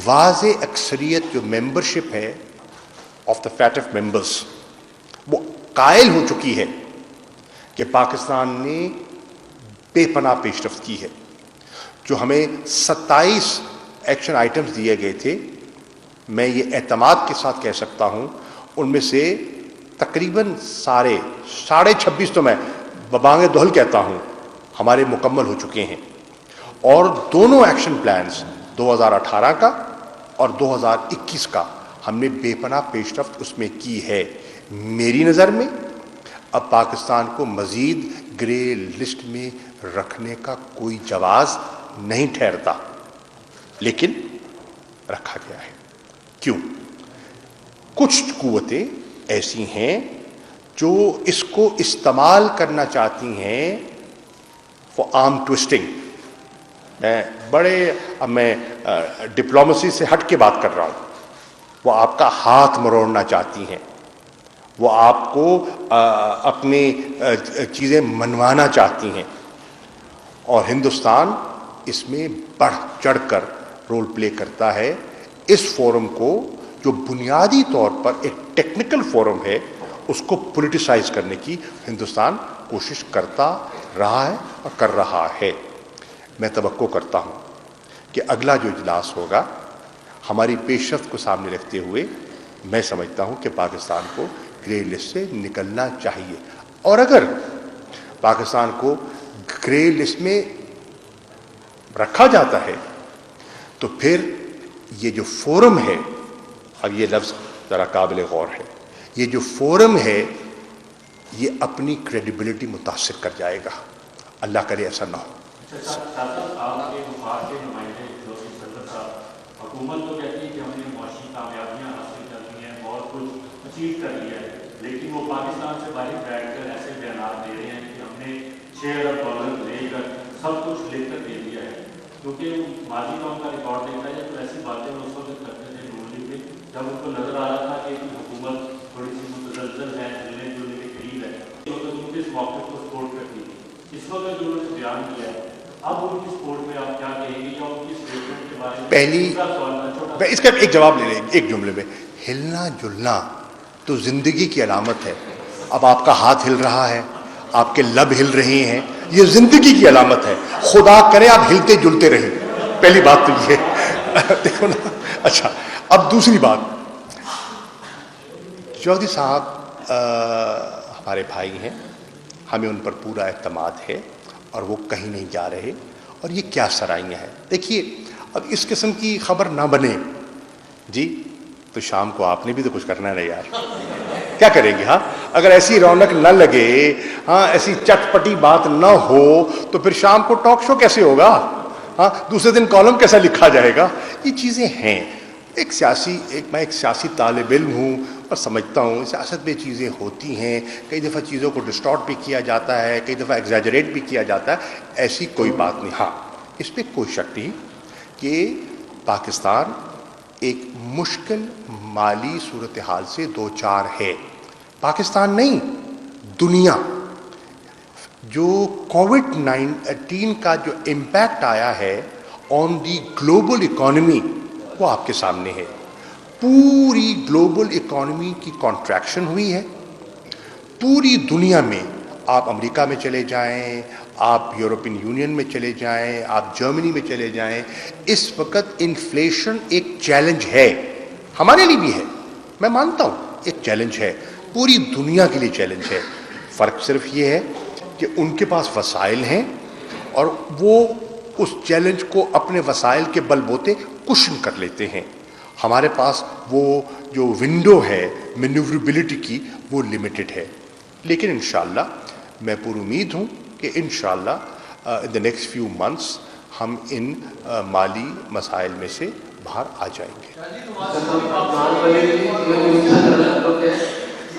واضح اکثریت جو ممبرشپ ہے آف دا FATF ممبرس وہ قائل ہو چکی ہے کہ پاکستان نے بے پناہ پیش رفت کی ہے. جو ہمیں 27 ایکشن آئٹمز دیے گئے تھے، میں یہ اعتماد کے ساتھ کہہ سکتا ہوں ان میں سے تقریباً 26.5 تو میں ببانگ دہل کہتا ہوں ہمارے مکمل ہو چکے ہیں. اور دونوں ایکشن پلانز 2018 کا اور 2021 کا ہم نے بے پناہ پیش رفت اس میں کی ہے. میری نظر میں اب پاکستان کو مزید گرے لسٹ میں رکھنے کا کوئی جواز نہیں ٹھہرتا، لیکن رکھا گیا ہے. کیوں؟ کچھ قوتیں ایسی ہیں جو اس کو استعمال کرنا چاہتی ہیں فار آرم ٹوسٹنگ. میں ڈپلومسی سے ہٹ کے بات کر رہا ہوں. وہ آپ کا ہاتھ مروڑنا چاہتی ہیں، وہ آپ کو اپنی چیزیں منوانا چاہتی ہیں، اور ہندوستان اس میں بڑھ چڑھ کر رول پلے کرتا ہے. اس فورم کو جو بنیادی طور پر ایک ٹیکنیکل فورم ہے اس کو پولیٹیسائز کرنے کی ہندوستان کوشش کرتا رہا ہے اور کر رہا ہے. میں توقع کرتا ہوں کہ اگلا جو اجلاس ہوگا ہماری پیش رفت کو سامنے رکھتے ہوئے میں سمجھتا ہوں کہ پاکستان کو گرے لسٹ سے نکلنا چاہیے. اور اگر پاکستان کو گرے لسٹ میں رکھا جاتا ہے تو پھر یہ جو فورم ہے، اب یہ لفظ ذرا قابل غور ہے، یہ جو فورم ہے یہ اپنی کریڈیبلٹی متاثر کر جائے گا. اللہ کرے ایسا نہ ہو. حکومت تو کہتی ہے کہ ہم نے معاشی کامیابیاں حاصل کر لی ہیں، بہت کچھ اچیو کر لیا ہے، لیکن وہ پاکستان سے باہر بیٹھ کر ایسے بیانات دے رہے ہیں کہ ہم نے $6 ارب لے کر سب کچھ لے کر دے دیا ہے. کیونکہ ماضی کا ان کا ریکارڈ دیکھا جائے تو ایسی باتیں وہ اس وقت کرتے تھے نون لیگ میں جب ان کو نظر آ رہا تھا کہ حکومت تھوڑی سی متزلزل ہے، ملنے جلنے کے قریب ہے، تو ان کے اس موقف کو سپورٹ کرتی تھی. اس وقت جو انہوں نے بیان کیا ہے، اب ان کی سپورٹ میں آپ کیا کہیں گے، یا ان کی اسٹیٹمنٹ کے بارے میں؟ پہلی اس کا ایک جواب لے لیں ایک جملے میں. ہلنا جلنا تو زندگی کی علامت ہے. اب آپ کا ہاتھ ہل رہا ہے، آپ کے لب ہل رہے ہیں، یہ زندگی کی علامت ہے. خدا کرے آپ ہلتے جلتے رہیں. پہلی بات تو یہ دیکھو نا. اچھا، اب دوسری بات، چودھری صاحب ہمارے بھائی ہیں، ہمیں ان پر پورا اعتماد ہے اور وہ کہیں نہیں جا رہے. اور یہ کیا سرائیاں ہیں. دیکھیے اب اس قسم کی خبر نہ بنے جی تو شام کو آپ نے بھی تو کچھ کرنا ہے نا یار. کیا کریں گے؟ ہاں اگر ایسی رونق نہ لگے، ہاں ایسی چٹ پٹی بات نہ ہو تو پھر شام کو ٹاک شو کیسے ہوگا؟ ہاں دوسرے دن کالم کیسا لکھا جائے گا؟ یہ چیزیں ہیں. میں ایک سیاسی طالب علم ہوں اور سمجھتا ہوں سیاست میں چیزیں ہوتی ہیں. کئی دفعہ چیزوں کو ڈسٹارٹ بھی کیا جاتا ہے، کئی دفعہ ایگزیجریٹ بھی کیا جاتا ہے. ایسی کوئی بات نہیں. ہاں اس پہ کوئی شک نہیں کہ پاکستان ایک مشکل مالی صورتحال سے دوچار ہے. پاکستان نہیں، دنیا. جو کووڈ-19 کا جو امپیکٹ آیا ہے آن دی گلوبل اکانومی وہ آپ کے سامنے ہے. پوری گلوبل اکانومی کی کانٹریکشن ہوئی ہے. پوری دنیا میں آپ امریکہ میں چلے جائیں، آپ یورپین یونین میں چلے جائیں، آپ جرمنی میں چلے جائیں، اس وقت انفلیشن ایک چیلنج ہے. ہمارے لیے بھی ہے، میں مانتا ہوں ایک چیلنج ہے، پوری دنیا کے لیے چیلنج ہے. فرق صرف یہ ہے کہ ان کے پاس وسائل ہیں اور وہ اس چیلنج کو اپنے وسائل کے بل بوتے کشن کر لیتے ہیں. ہمارے پاس وہ جو ونڈو ہے مینیوربلٹی کی وہ لمیٹڈ ہے، لیکن انشاءاللہ میں پر امید ہوں کہ انشاءاللہ ان دا نیکسٹ فیو منتھس ہم ان مالی مسائل میں سے باہر آ جائیں گے.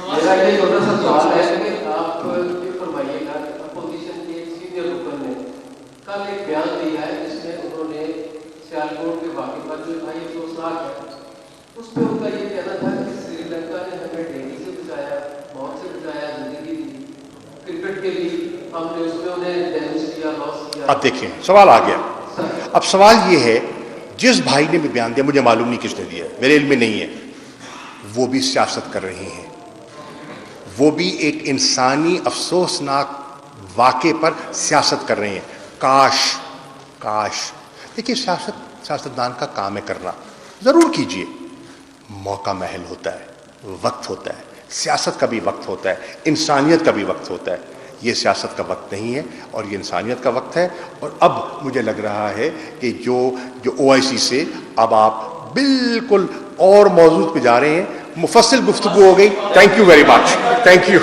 میرا یہ چھوٹا سا سوال ہے کہ آپ یہ فرمائیے گا کہ اپوزیشن کے ایک سینئر رکن نے کل ایک بیان دیا ہے جس میں انہوں نے سیالکوٹ کے واقعے پر جو بھائی 2 لاکھ ہے اس پہ ان کا یہ کہنا تھا کہ سری لنکا نے ہمیں ڈینگی سے بچایا، موت سے بچایا، زندگی دی، کرکٹ کے لیے ہم نے اس میں انہیں ڈیمیج کیا، لاس کیا. اب دیکھیں سوال آ گیا. اب سوال یہ ہے جس بھائی نے بھی بیان دیا، مجھے معلوم نہیں کس نے دیا، میرے علم میں نہیں ہے، وہ بھی سیاست کر رہے ہیں، وہ بھی ایک انسانی افسوسناک واقعے پر سیاست کر رہے ہیں. کاش دیکھیے سیاستدان کا کام ہے کرنا، ضرور کیجئے. موقع محل ہوتا ہے، وقت ہوتا ہے، سیاست کا بھی وقت ہوتا ہے، انسانیت کا بھی وقت ہوتا ہے. یہ سیاست کا وقت نہیں ہے اور یہ انسانیت کا وقت ہے. اور اب مجھے لگ رہا ہے کہ جو OIC سے اب آپ بالکل اور موضوع پہ جا رہے ہیں. مفصل گفتگو ہو گئی. Thank you very much. Thank you.